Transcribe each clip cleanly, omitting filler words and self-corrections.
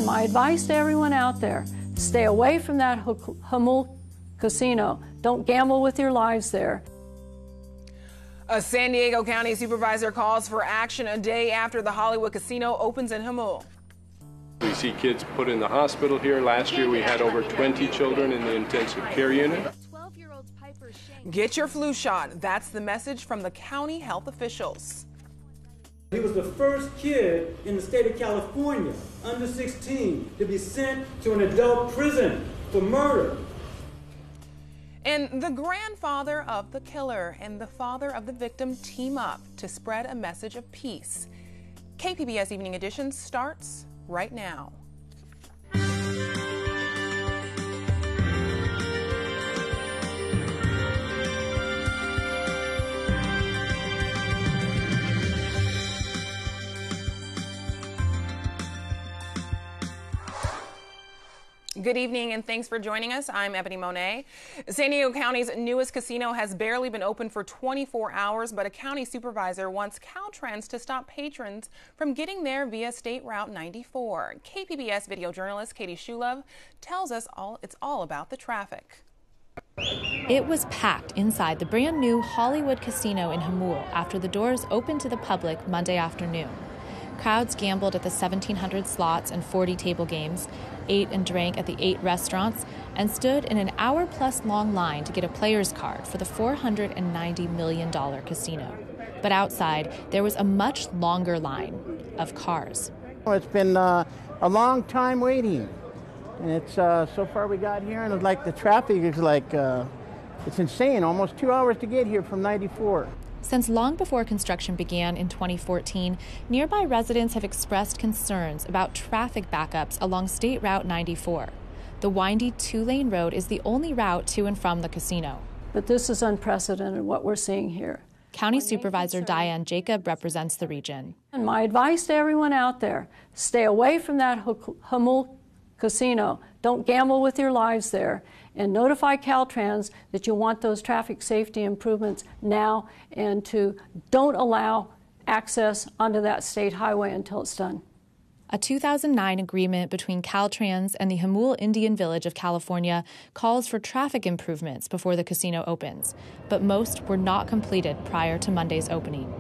My advice to everyone out there, stay away from that Hamul casino. Don't gamble with your lives there. A San Diego County supervisor calls for action a day after the Hollywood casino opens in Hamul. We see kids put in the hospital here. Last year we had over 20 children in the intensive care unit. Get your flu shot. That's the message from the county health officials. He was the first kid in the state of California, under 16, to be sent to an adult prison for murder. And the grandfather of the killer and the father of the victim team up to spread a message of peace. KPBS Evening Edition starts right now. Good evening and thanks for joining us. I'm Ebony Monet. San Diego County's newest casino has barely been open for 24 hours, but a county supervisor wants Caltrans to stop patrons from getting there via State Route 94. KPBS video journalist Katie Shulov tells us it's all about the traffic. It was packed inside the brand new Hollywood casino in Hamul after the doors opened to the public Monday afternoon. Crowds gambled at the 1,700 slots and 40 table games, ate and drank at the 8 restaurants, and stood in an hour-plus long line to get a player's card for the $490 million casino. But outside, there was a much longer line of cars. It's been a long time waiting, and it's so far we got here, and it's like the traffic is like, it's insane, almost 2 hours to get here from 94. Since long before construction began in 2014, nearby residents have expressed concerns about traffic backups along State Route 94. The windy 2-lane road is the only route to and from the casino. But this is unprecedented, what we're seeing here. County Supervisor Diane Jacob represents the region. And my advice to everyone out there, stay away from that Hamul casino. Don't gamble with your lives there. And notify Caltrans that you want those traffic safety improvements now, and to don't allow access onto that state highway until it's done. A 2009 agreement between Caltrans and the Hamul Indian Village of California calls for traffic improvements before the casino opens, but most were not completed prior to Monday's opening.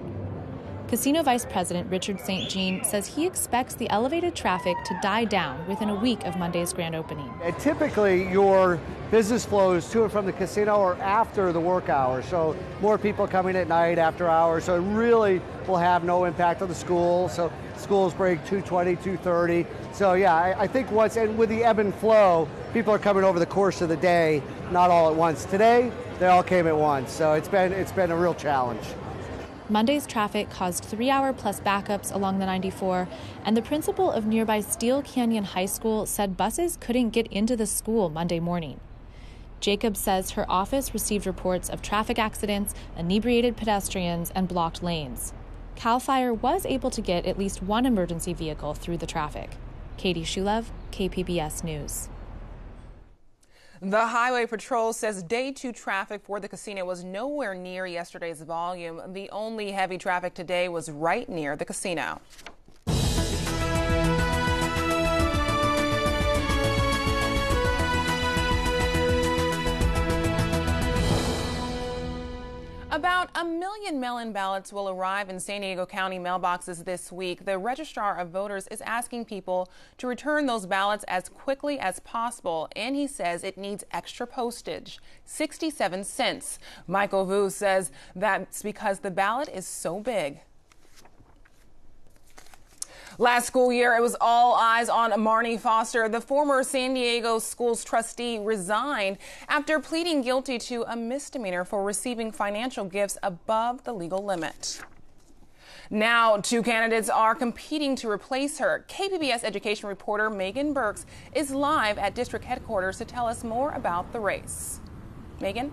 Casino Vice President Richard St. Jean says he expects the elevated traffic to die down within a week of Monday's grand opening. And typically, your business flows to and from the casino or after the work hours, so more people coming at night after hours, so it really will have no impact on the school. So schools break 2:20, 2:30. So yeah, I think once, and with the ebb and flow, people are coming over the course of the day, not all at once. Today, they all came at once, so it's been a real challenge. Monday's traffic caused 3-hour-plus backups along the 94, and the principal of nearby Steel Canyon High School said buses couldn't get into the school Monday morning. Jacob says her office received reports of traffic accidents, inebriated pedestrians, and blocked lanes. CAL FIRE was able to get at least one emergency vehicle through the traffic. Katie Shulov, KPBS News. The Highway Patrol says day 2 traffic for the casino was nowhere near yesterday's volume. The only heavy traffic today was right near the casino. About 1 million mail-in ballots will arrive in San Diego County mailboxes this week. The Registrar of Voters is asking people to return those ballots as quickly as possible, and he says it needs extra postage, 67 cents. Michael Vu says that's because the ballot is so big. Last school year, it was all eyes on Marne Foster. The former San Diego schools trustee resigned after pleading guilty to a misdemeanor for receiving financial gifts above the legal limit. Now, 2 candidates are competing to replace her. KPBS education reporter Megan Burks is live at district headquarters to tell us more about the race. Megan?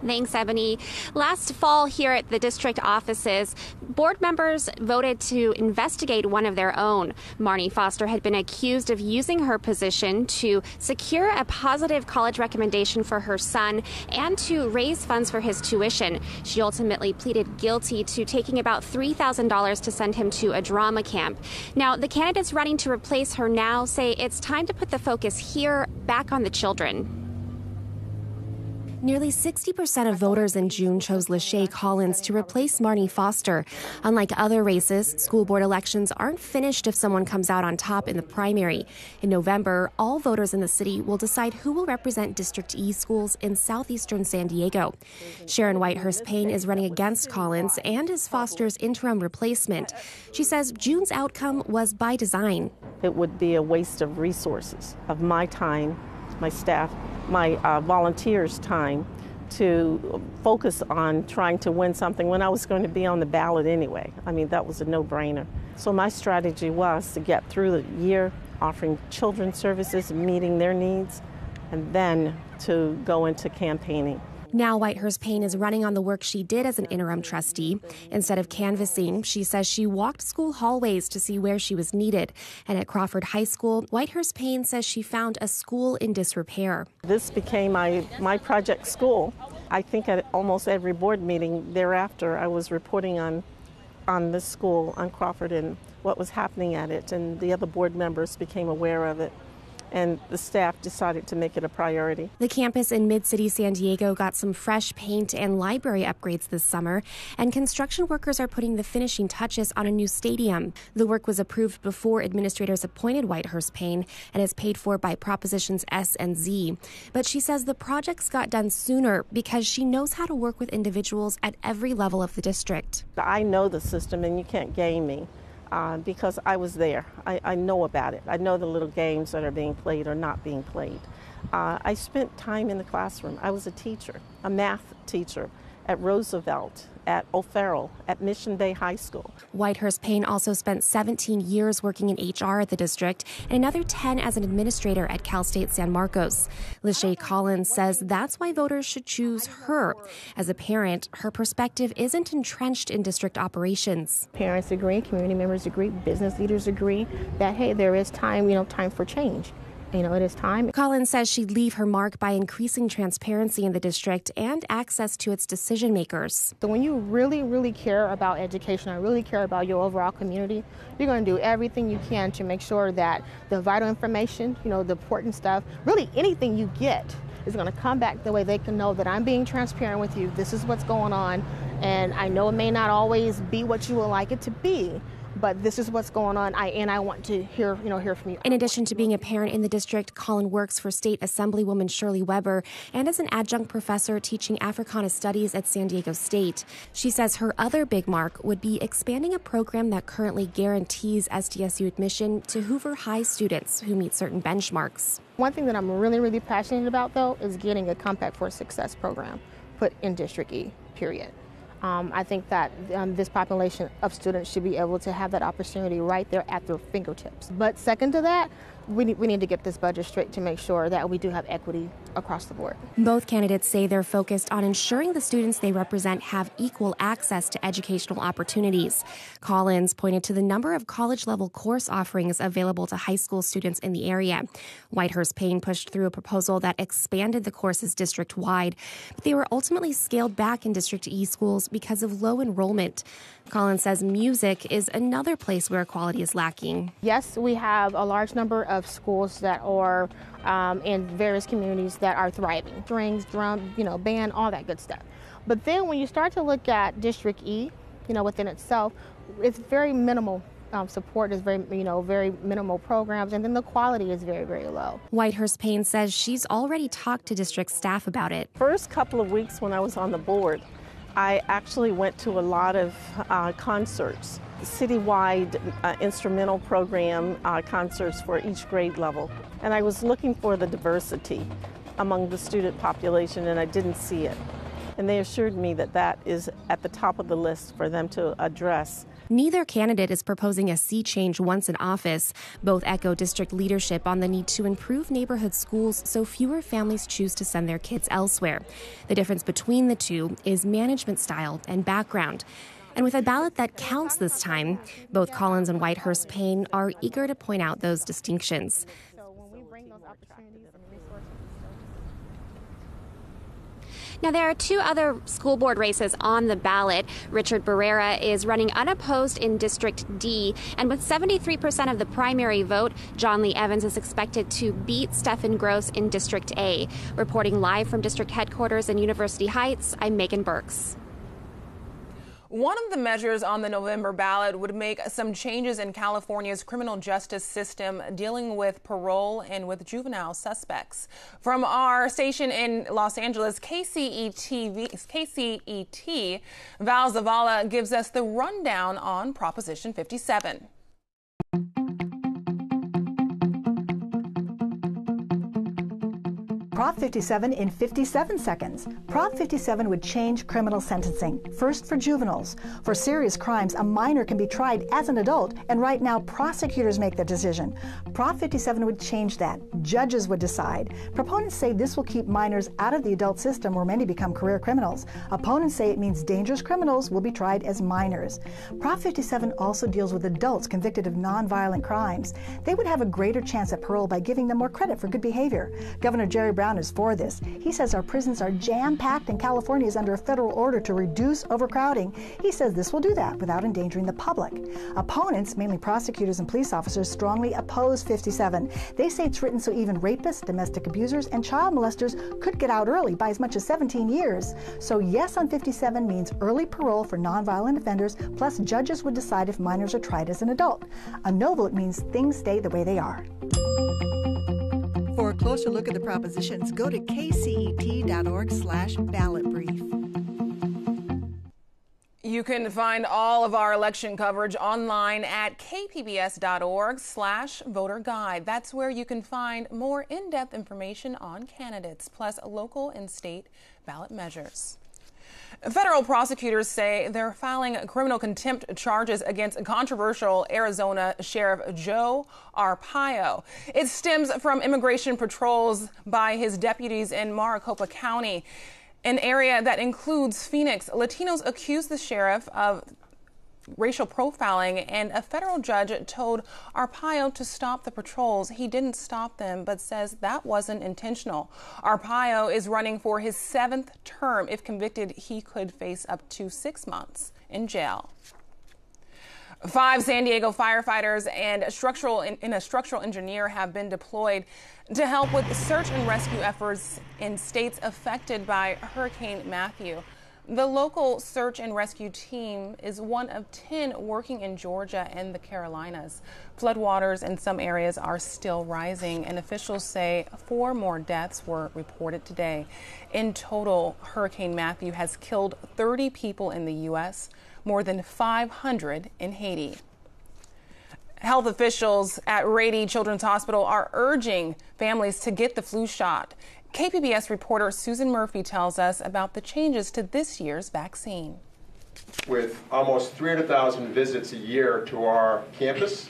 Thanks, Ebony. Last fall here at the district offices, board members voted to investigate one of their own. Marne Foster had been accused of using her position to secure a positive college recommendation for her son and to raise funds for his tuition. She ultimately pleaded guilty to taking about $3,000 to send him to a drama camp. Now, the candidates running to replace her now say it's time to put the focus here back on the children. Nearly 60% of voters in June chose Lachey Collins to replace Marne Foster. Unlike other races, school board elections aren't finished if someone comes out on top in the primary. In November, all voters in the city will decide who will represent District E schools in southeastern San Diego. Sharon Whitehurst Payne is running against Collins and is Foster's interim replacement. She says June's outcome was by design. It would be a waste of resources, of my time, my staff, my volunteers' time to focus on trying to win something when I was going to be on the ballot anyway. I mean, that was a no-brainer. So my strategy was to get through the year offering children's services, meeting their needs, and then to go into campaigning. Now Whitehurst Payne is running on the work she did as an interim trustee. Instead of canvassing, she says she walked school hallways to see where she was needed. And at Crawford High School, Whitehurst Payne says she found a school in disrepair. This became my project school. I think at almost every board meeting thereafter, I was reporting on this school, on Crawford, and what was happening at it. And the other board members became aware of it. And the staff decided to make it a priority. The campus in Mid-City San Diego got some fresh paint and library upgrades this summer, and construction workers are putting the finishing touches on a new stadium. The work was approved before administrators appointed Whitehurst Payne and is paid for by Propositions S and Z. But she says the projects got done sooner because she knows how to work with individuals at every level of the district. I know the system, and you can't game me. Because I was there. I know about it. I know the little games that are being played or not being played. I spent time in the classroom. I was a teacher, a math teacher at Roosevelt, at O'Farrell, at Mission Bay High School. Whitehurst Payne also spent 17 years working in HR at the district and another 10 as an administrator at Cal State San Marcos. Lachey Collins says that's why voters should choose her. As a parent, her perspective isn't entrenched in district operations. Parents agree, community members agree, business leaders agree that, hey, there is time, time for change. It is time. Collins says she'd leave her mark by increasing transparency in the district and access to its decision makers. So when you really, really care about education and really care about your overall community, you're going to do everything you can to make sure that the vital information, the important stuff, really anything you get is going to come back the way they can know that I'm being transparent with you. This is what's going on. And I know it may not always be what you would like it to be, but this is what's going on, and I want to hear from you. In addition to being a parent in the district, Collin works for State Assemblywoman Shirley Weber and as an adjunct professor teaching Africana Studies at San Diego State. She says her other big mark would be expanding a program that currently guarantees SDSU admission to Hoover High students who meet certain benchmarks. One thing that I'm really, really passionate about, though, is getting a Compact for Success program put in District E, period. I think that this population of students should be able to have that opportunity right there at their fingertips. But second to that, we need to get this budget straight to make sure that we do have equity across the board. Both candidates say they're focused on ensuring the students they represent have equal access to educational opportunities. Collins pointed to the number of college-level course offerings available to high school students in the area. Whitehurst Payne pushed through a proposal that expanded the courses district-wide, but they were ultimately scaled back in District E schools because of low enrollment. Collins says music is another place where quality is lacking. Yes, we have a large number of schools that are in various communities that are thriving. Strings, drum, band, all that good stuff. But then when you start to look at District E, within itself, it's very minimal support, is very minimal programs, and then the quality is very, very low. Whitehurst Payne says she's already talked to district staff about it. First couple of weeks when I was on the board, I actually went to a lot of concerts, citywide instrumental program concerts for each grade level. And I was looking for the diversity among the student population, and I didn't see it. And they assured me that that is at the top of the list for them to address. Neither candidate is proposing a sea change once in office. Both echo district leadership on the need to improve neighborhood schools so fewer families choose to send their kids elsewhere. The difference between the two is management style and background. And with a ballot that counts this time, both Collins and Whitehurst Payne are eager to point out those distinctions. Now, there are two other school board races on the ballot. Richard Barrera is running unopposed in District D, and with 73% of the primary vote, John Lee Evans is expected to beat Stephen Gross in District A. Reporting live from district headquarters in University Heights, I'm Megan Burks. One of the measures on the November ballot would make some changes in California's criminal justice system dealing with parole and with juvenile suspects. From our station in Los Angeles, KCET, Val Zavala gives us the rundown on Proposition 57. Prop 57 in 57 seconds. Prop 57 would change criminal sentencing, first for juveniles. For serious crimes, a minor can be tried as an adult, and right now prosecutors make the decision. Prop 57 would change that. Judges would decide. Proponents say this will keep minors out of the adult system where many become career criminals. Opponents say it means dangerous criminals will be tried as minors. Prop 57 also deals with adults convicted of nonviolent crimes. They would have a greater chance at parole by giving them more credit for good behavior. Governor Jerry Brown is for this. He says our prisons are jam-packed and California is under a federal order to reduce overcrowding. He says this will do that without endangering the public. Opponents, mainly prosecutors and police officers, strongly oppose 57. They say it's written so even rapists, domestic abusers, and child molesters could get out early by as much as 17 years. So yes on 57 means early parole for nonviolent offenders, plus judges would decide if minors are tried as an adult. A no vote means things stay the way they are. For a closer look at the propositions, go to kcet.org/ballotbrief. You can find all of our election coverage online at kpbs.org/voterguide. That's where you can find more in-depth information on candidates, plus local and state ballot measures. Federal prosecutors say they're filing criminal contempt charges against controversial Arizona Sheriff Joe Arpaio. It stems from immigration patrols by his deputies in Maricopa County, an area that includes Phoenix. Latinos accused the sheriff of racial profiling, and a federal judge told Arpaio to stop the patrols. He didn't stop them, but says that wasn't intentional. Arpaio is running for his 7th term. If convicted, he could face up to 6 months in jail. 5 San Diego firefighters and a structural engineer have been deployed to help with search and rescue efforts in states affected by Hurricane Matthew. The local search and rescue team is one of 10 working in Georgia and the Carolinas. Floodwaters in some areas are still rising, and officials say 4 more deaths were reported today. In total, Hurricane Matthew has killed 30 people in the U.S., more than 500 in Haiti. Health officials at Rady Children's Hospital are urging families to get the flu shot. KPBS reporter Susan Murphy tells us about the changes to this year's vaccine. With almost 300,000 visits a year to our campus,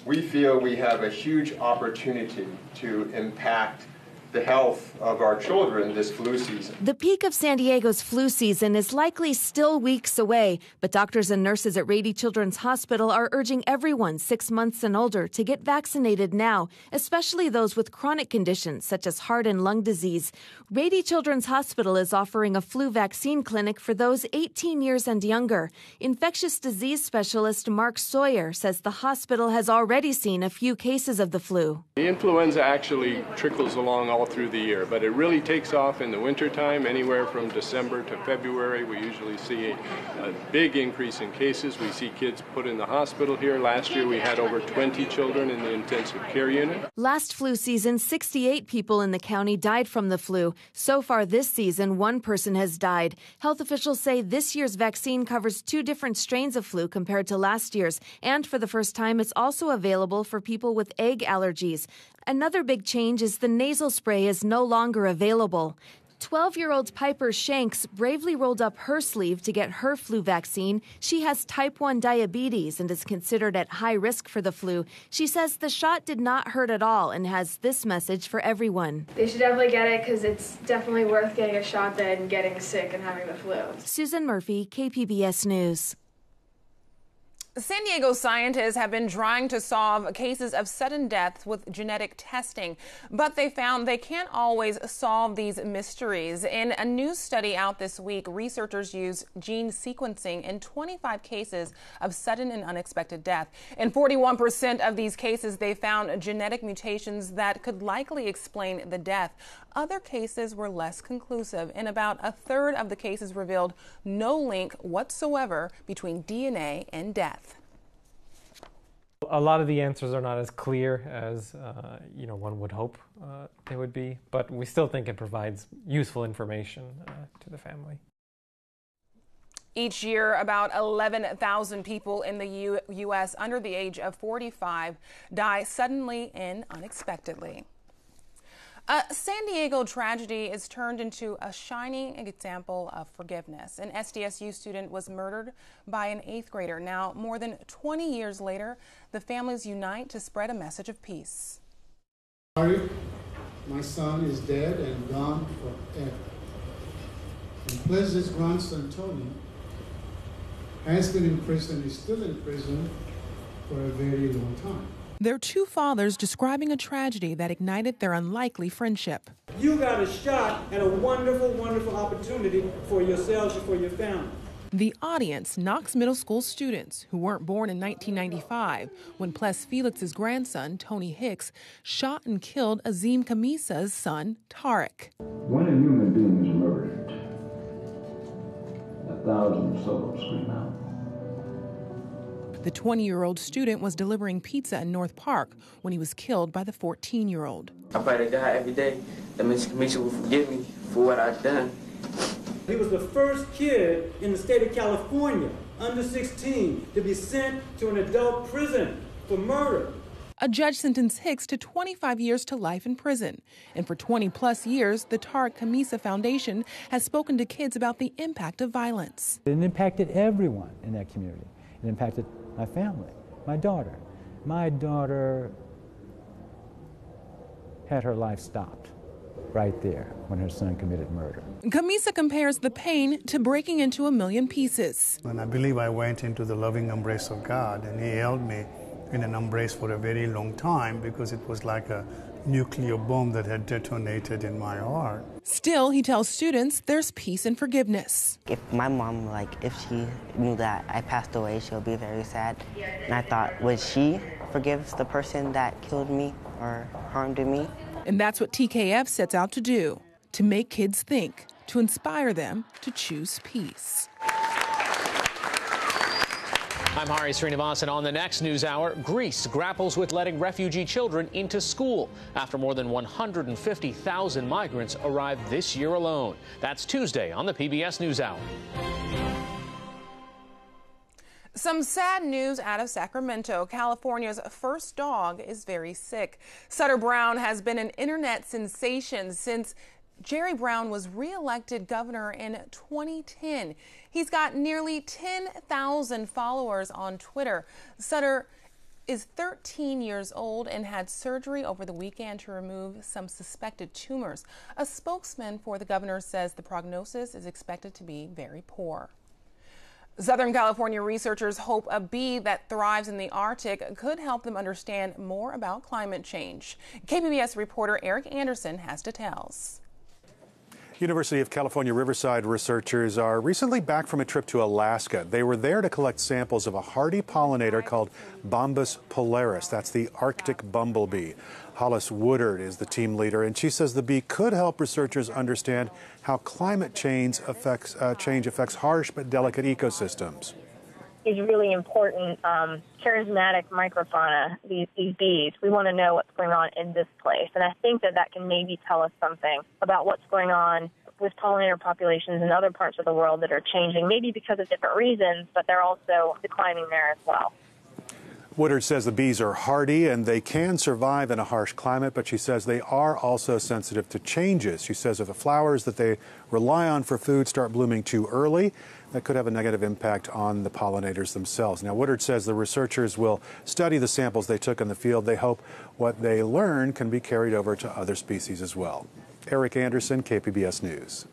we feel we have a huge opportunity to impact the health of our children this flu season. The peak of San Diego's flu season is likely still weeks away, but doctors and nurses at Rady Children's Hospital are urging everyone 6 months and older to get vaccinated now, especially those with chronic conditions such as heart and lung disease. Rady Children's Hospital is offering a flu vaccine clinic for those 18 years and younger. Infectious disease specialist Mark Sawyer says the hospital has already seen a few cases of the flu. The influenza actually trickles along all through the year, but it really takes off in the wintertime. Anywhere from December to February, we usually see a big increase in cases. We see kids put in the hospital here. Last year, we had over 20 children in the intensive care unit. Last flu season, 68 people in the county died from the flu. So far this season, 1 person has died. Health officials say this year's vaccine covers 2 different strains of flu compared to last year's, and for the first time, it's also available for people with egg allergies. Another big change is the nasal spray is no longer available. 12-year-old Piper Shanks bravely rolled up her sleeve to get her flu vaccine. She has type 1 diabetes and is considered at high risk for the flu. She says the shot did not hurt at all and has this message for everyone. They should definitely get it because it's definitely worth getting a shot than getting sick and having the flu. Susan Murphy, KPBS News. San Diego scientists have been trying to solve cases of sudden deaths with genetic testing, but they found they can't always solve these mysteries. In a new study out this week, researchers used gene sequencing in 25 cases of sudden and unexpected death. In 41% of these cases, they found genetic mutations that could likely explain the death. Other cases were less conclusive, and about a third of the cases revealed no link whatsoever between DNA and death. A lot of the answers are not as clear as one would hope they would be, but we still think it provides useful information to the family. Each year, about 11,000 people in the U.S. under the age of 45 die suddenly and unexpectedly. A San Diego tragedy is turned into a shining example of forgiveness. An SDSU student was murdered by an 8th grader. Now, more than 20 years later, the families unite to spread a message of peace. Sorry, my son is dead and gone forever. And Pleasant's grandson, Tony, has been in prison, is still in prison for a very long time. They're two fathers describing a tragedy that ignited their unlikely friendship. You got a shot at a wonderful, wonderful opportunity for yourselves and for your family. The audience, Knox Middle School students who weren't born in 1995 when Ples Felix's grandson, Tony Hicks, shot and killed Azim Khamisa's son, Tariq. When a human being is murdered, 1,000 souls scream out. The 20-year-old student was delivering pizza in North Park when he was killed by the 14-year-old. I pray to God every day that Mr. Kamisha will forgive me for what I've done. He was the first kid in the state of California, under 16, to be sent to an adult prison for murder. A judge sentenced Hicks to 25 years to life in prison. And for 20-plus years, the Tariq Khamisa Foundation has spoken to kids about the impact of violence. It impacted everyone in that community. It impacted my family, my daughter. My daughter had her life stopped right there when her son committed murder. Khamisa compares the pain to breaking into a million pieces. And I believe I went into the loving embrace of God, and He held me in an embrace for a very long time because it was like a nuclear bomb that had detonated in my heart. Still, he tells students there's peace and forgiveness. If my mom, if she knew that I passed away, she'll be very sad. And I thought, would she forgive the person that killed me or harmed me? And that's what TKF sets out to do, to make kids think, to inspire them to choose peace. I'm Hari Srinivasan. On the next news hour, Greece grapples with letting refugee children into school after more than 150,000 migrants arrived this year alone. That's Tuesday on the PBS NewsHour. Some sad news out of Sacramento. California's first dog is very sick. Sutter Brown has been an internet sensation since Jerry Brown was re-elected governor in 2010. He's got nearly 10,000 followers on Twitter. Sutter is 13 years old and had surgery over the weekend to remove some suspected tumors. A spokesman for the governor says the prognosis is expected to be very poor. Southern California researchers hope a bee that thrives in the Arctic could help them understand more about climate change. KPBS reporter Eric Anderson has details. University of California Riverside researchers are recently back from a trip to Alaska. They were there to collect samples of a hardy pollinator called Bombus polaris. That's the Arctic bumblebee. Hollis Woodard is the team leader, and she says the bee could help researchers understand how climate change affects harsh but delicate ecosystems. These really important, charismatic microfauna, these bees. We want to know what's going on in this place. And I think that can maybe tell us something about what's going on with pollinator populations in other parts of the world that are changing, maybe because of different reasons, but they're also declining there as well. Woodard says the bees are hardy and they can survive in a harsh climate, but she says they are also sensitive to changes. She says if the flowers that they rely on for food start blooming too early, that could have a negative impact on the pollinators themselves. Now, Woodard says the researchers will study the samples they took in the field. They hope what they learn can be carried over to other species as well. Eric Anderson, KPBS News.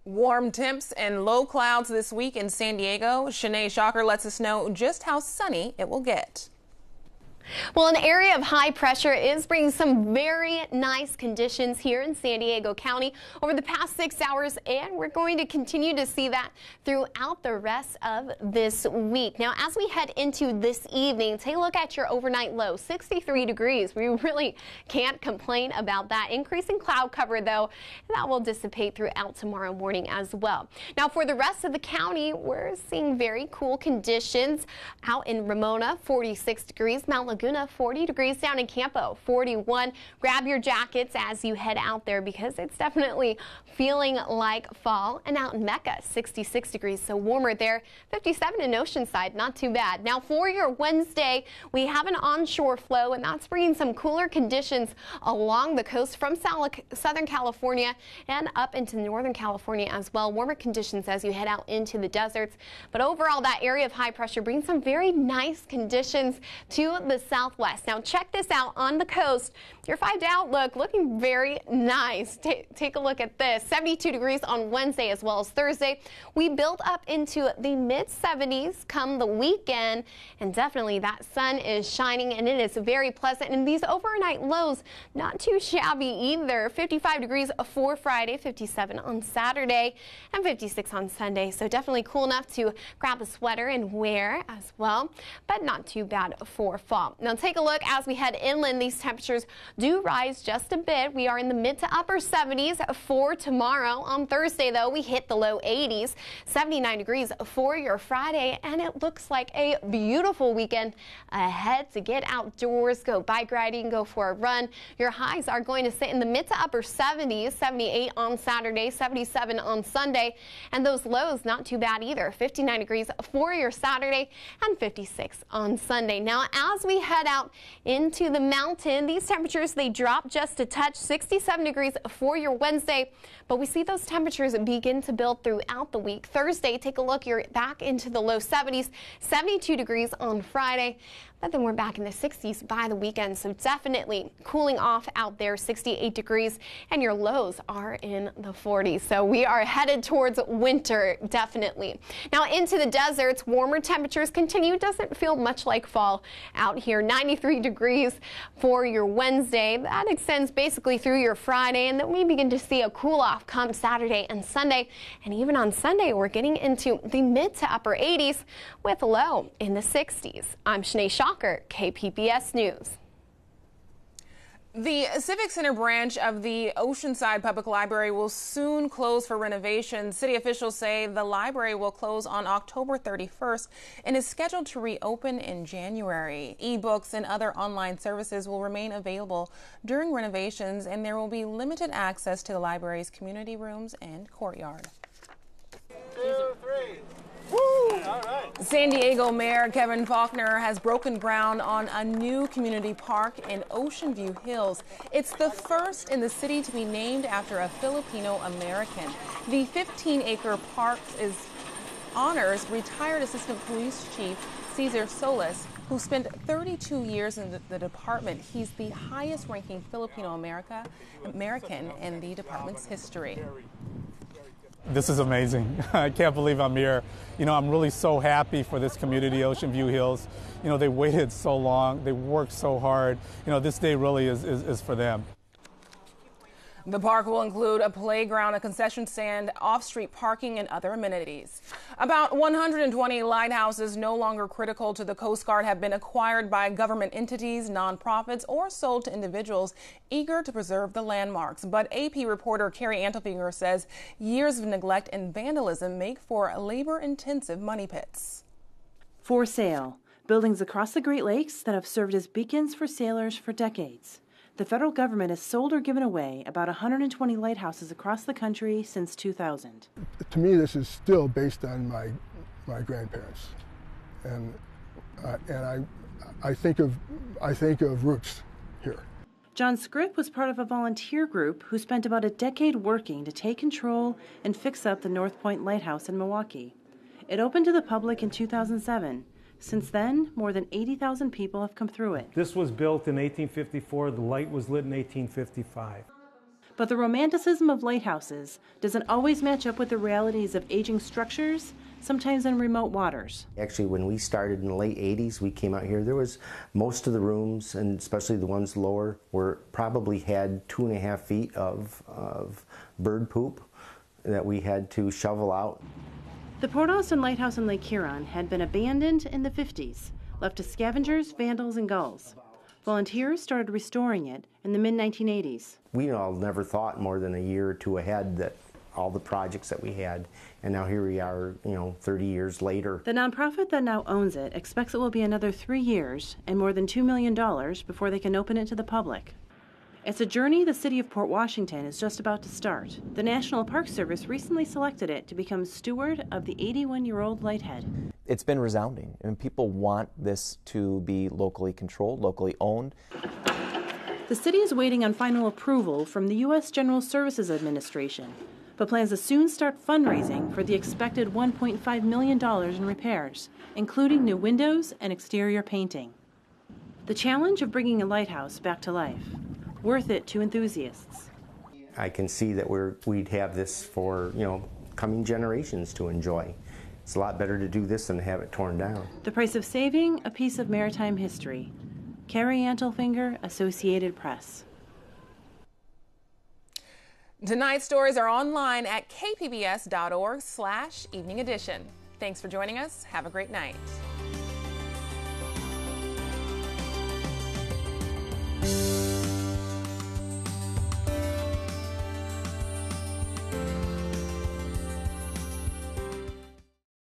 Warm temps and low clouds this week in San Diego. Shanae Shocker lets us know just how sunny it will get. Well, an area of high pressure is bringing some very nice conditions here in San Diego County over the past 6 hours, and we're going to continue to see that throughout the rest of this week. Now, as we head into this evening, take a look at your overnight low, 63 degrees. We really can't complain about that. Increasing cloud cover, though, that will dissipate throughout tomorrow morning as well. Now, for the rest of the county, we're seeing very cool conditions out in Ramona, 46 degrees, Mount Laguna, 40 degrees, down in Campo, 41. Grab your jackets as you head out there because it's definitely feeling like fall. And out in Mecca, 66 degrees, so warmer there. 57 in Oceanside, not too bad. Now for your Wednesday, we have an onshore flow, and that's bringing some cooler conditions along the coast from Southern California and up into Northern California as well. Warmer conditions as you head out into the deserts. But overall, that area of high pressure brings some very nice conditions to the southwest. Now check this out on the coast. Your 5-day outlook looking very nice. Take a look at this. 72 degrees on Wednesday as well as Thursday. We build up into the mid-70s come the weekend, and definitely that sun is shining and it is very pleasant. And these overnight lows, not too shabby either. 55 degrees for Friday, 57 on Saturday, and 56 on Sunday. So definitely cool enough to grab a sweater and wear as well, but not too bad for fall. Now take a look as we head inland. These temperatures do rise just a bit. We are in the mid to upper 70s for tomorrow. On Thursday, though, we hit the low 80s, 79 degrees for your Friday, and it looks like a beautiful weekend ahead to get outdoors, go bike riding, go for a run. Your highs are going to sit in the mid to upper 70s, 78 on Saturday, 77 on Sunday, and those lows not too bad either, 59 degrees for your Saturday and 56 on Sunday. Now, as we head out into the mountain, these temperatures, they drop just a touch, 67 degrees for your Wednesday, but we see those temperatures begin to build throughout the week. Thursday, take a look, you're back into the low 70s, 72 degrees on Friday, but then we're back in the 60s by the weekend, so definitely cooling off out there, 68 degrees, and your lows are in the 40s. So we are headed towards winter, definitely. Now into the deserts, warmer temperatures continue. Doesn't feel much like fall out here. 93 degrees for your Wednesday. That extends basically through your Friday, and then we begin to see a cool off come Saturday and Sunday. And even on Sunday, we're getting into the mid to upper 80s with a low in the 60s. I'm Shanae Shocker, KPBS News. The Civic Center branch of the Oceanside Public Library will soon close for renovation. City officials say the library will close on October 31st and is scheduled to reopen in January. E-books and other online services will remain available during renovations, and there will be limited access to the library's community rooms and courtyard. 2, 3. Woo! All right. San Diego Mayor Kevin Faulconer has broken ground on a new community park in Ocean View Hills. It's the first in the city to be named after a Filipino American. The 15-acre park honors retired Assistant Police Chief Cesar Solis, who spent 32 years in the department. He's the highest-ranking Filipino American in the department's history. This is amazing. I can't believe I'm here. You know, I'm really so happy for this community, Ocean View Hills. You know, they waited so long, they worked so hard. You know, this day really is for them. The park will include a playground, a concession stand, off-street parking, and other amenities. About 120 lighthouses no longer critical to the Coast Guard have been acquired by government entities, nonprofits, or sold to individuals eager to preserve the landmarks. But AP reporter Carrie Antelfinger says years of neglect and vandalism make for labor-intensive money pits. For sale, buildings across the Great Lakes that have served as beacons for sailors for decades. The federal government has sold or given away about 120 lighthouses across the country since 2000. To me, this is still based on my grandparents. And and I think of roots here. John Scripp was part of a volunteer group who spent about a decade working to take control and fix up the North Point Lighthouse in Milwaukee. It opened to the public in 2007. Since then, more than 80,000 people have come through it. This was built in 1854. The light was lit in 1855. But the romanticism of lighthouses doesn't always match up with the realities of aging structures, sometimes in remote waters. Actually, when we started in the late 80s, we came out here, there was most of the rooms, and especially the ones lower, probably had 2.5 feet of bird poop that we had to shovel out. The Port Austin Lighthouse in Lake Huron had been abandoned in the 50s, left to scavengers, vandals, and gulls. Volunteers started restoring it in the mid-1980s. We all never thought more than a year or two ahead that all the projects that we had, and now here we are, 30 years later. The nonprofit that now owns it expects it will be another 3 years and more than $2 million before they can open it to the public. It's a journey the city of Port Washington is just about to start. The National Park Service recently selected it to become steward of the 81-year-old lighthead. It's been resounding, and people want this to be locally controlled, locally owned. The city is waiting on final approval from the U.S. General Services Administration, but plans to soon start fundraising for the expected $1.5 million in repairs, including new windows and exterior painting. The challenge of bringing a lighthouse back to life. Worth it to enthusiasts. I can see that we'd have this for, coming generations to enjoy. It's a lot better to do this than to have it torn down. The price of saving a piece of maritime history. Carrie Antelfinger, Associated Press. Tonight's stories are online at kpbs.org/evening edition. Thanks for joining us. Have a great night.